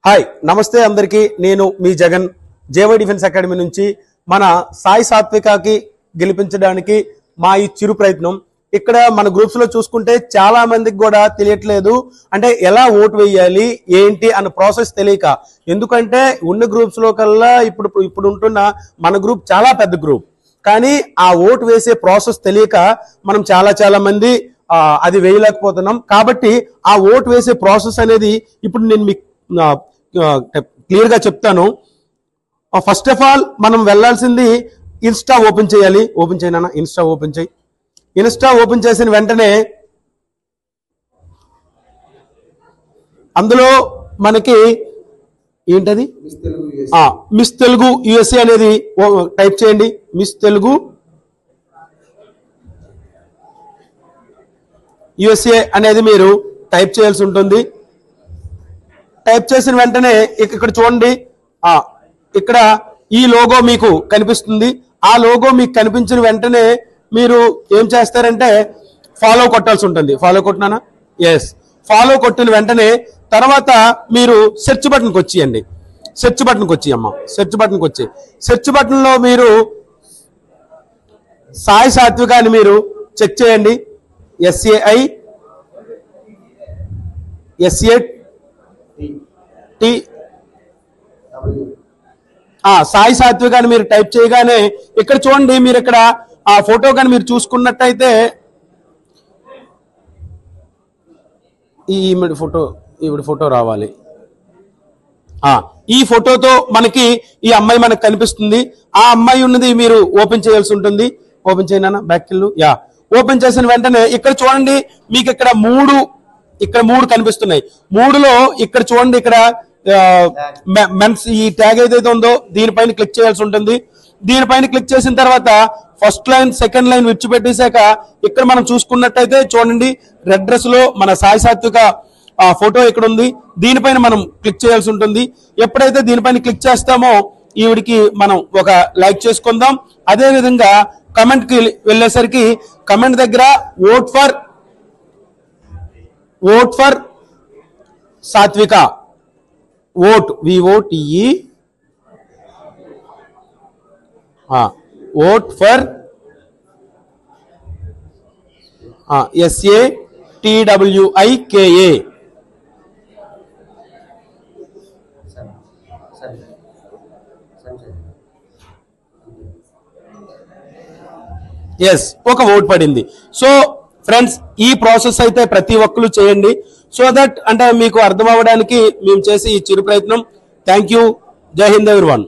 hi నమస్తే అందరికీ నేను మీ జగన్ జేవై డిఫెన్స్ అకాడమీ నుంచి మన సాయి సాత్వికకి గెలిపించడానికి మా ఈ చిరు ప్రయత్నం ఇక్కడ మన గ్రూప్స్ లో చూసుకుంటే చాలా మందికి కూడా తెలియట్లేదు అంటే ఎలా ఓటు వేయాలి ఏంటి అన్న ప్రాసెస్ తెలియక ఎందుకంటే ఉన్న గ్రూప్స్ లో కల్లా ఇప్పుడు ఉంటున్న మన గ్రూప్ చాలా పెద్ద గ్రూప్ కానీ ఆ ఓటు వేసే ప్రాసెస్ తెలియక మనం చాలా మంది అది వేయలేకపోతున్నాం కాబట్టి ఆ ఓటు వేసే ప్రాసెస్ అనేది ఇప్పుడు నేను మీకు క్లియర్ గా చెప్తాను ఫస్ట్ ఆఫ్ ఆల్ మనం వెళ్ళాల్సింది ఇన్స్టా ఓపెన్ చేయాలి ఓపెన్ చేయనా ఇన్స్టా ఓపెన్ చేయి ఇన్స్టా ఓపెన్ చేసిన వెంటనే అందులో మనకి ఏంటది మిస్ తెలుగు యుఎస్ఏ అనేది టైప్ చేయండి మిస్ తెలుగు యుఎస్ఏ అనేది మీరు టైప్ చేయాల్సి ఉంటుంది టైప్ చేసిన వెంటనే ఇక్కడ చూడండి ఇక్కడ ఈ లోగో మీకు కనిపిస్తుంది ఆ లోగో మీకు కనిపించిన వెంటనే మీరు ఏం చేస్తారంటే ఫాలో కొట్టాల్సి ఉంటుంది ఫాలో కొట్టినానా ఎస్ ఫాలో కొట్టిన వెంటనే తర్వాత మీరు సెర్చ్ బటన్కి వచ్చేయండి సెర్చ్ బటన్కి వచ్చి అమ్మ సెర్చ్ బటన్కి వచ్చి సెర్చ్ బటన్ లో మీరు సాయి సాత్వికాన్ని మీరు చెక్ చేయండి సాయి సాత్వికాన్ని మీరు టైప్ చేయగానే ఇక్కడ చూడండి మీరు ఇక్కడ ఆ ఫోటో కానీ మీరు చూసుకున్నట్టయితే ఈవిడ ఫోటో రావాలి ఈ ఫోటోతో మనకి ఈ అమ్మాయి మనకు కనిపిస్తుంది ఆ అమ్మాయి ఉన్నది మీరు ఓపెన్ చేయాల్సి ఉంటుంది ఓపెన్ చేయనా బ్యాక్ కిల్లు ఓపెన్ చేసిన వెంటనే ఇక్కడ చూడండి మీకు ఇక్కడ మూడు కనిపిస్తున్నాయి మూడులో ఇక్కడ చూడండి ఇక్కడ మెన్స్ ఈ ట్యాగ్ ఏదైతే ఉందో దీనిపైన క్లిక్ చేయాల్సి ఉంటుంది దీనిపైన క్లిక్ చేసిన తర్వాత ఫస్ట్ లైన్ సెకండ్ లైన్ విడిచిపెట్టేశాక ఇక్కడ మనం చూసుకున్నట్టయితే చూడండి రెడ్ డ్రెస్ లో మన సాయి సాత్విక ఫోటో ఇక్కడ ఉంది దీనిపైన మనం క్లిక్ చేయాల్సి ఉంటుంది ఎప్పుడైతే దీనిపైన క్లిక్ చేస్తామో ఈవిడికి మనం ఒక లైక్ చేసుకుందాం అదే విధంగా కమెంట్ కి వెళ్ళేసరికి కమెంట్ దగ్గర vote for Satwika vote VOTE vote for SATWIKA yes ఒక ఓట్ పడింది సో ఫ్రెండ్స్ ఈ ప్రాసెస్ అయితే ప్రతి ఒక్కరు చేయండి సో దట్ అంటే మీకు అర్థం అవ్వడానికి మేము చేసే ఈ చిరు ప్రయత్నం థ్యాంక్ యూ జై హింద్ ఎవ్రీవన్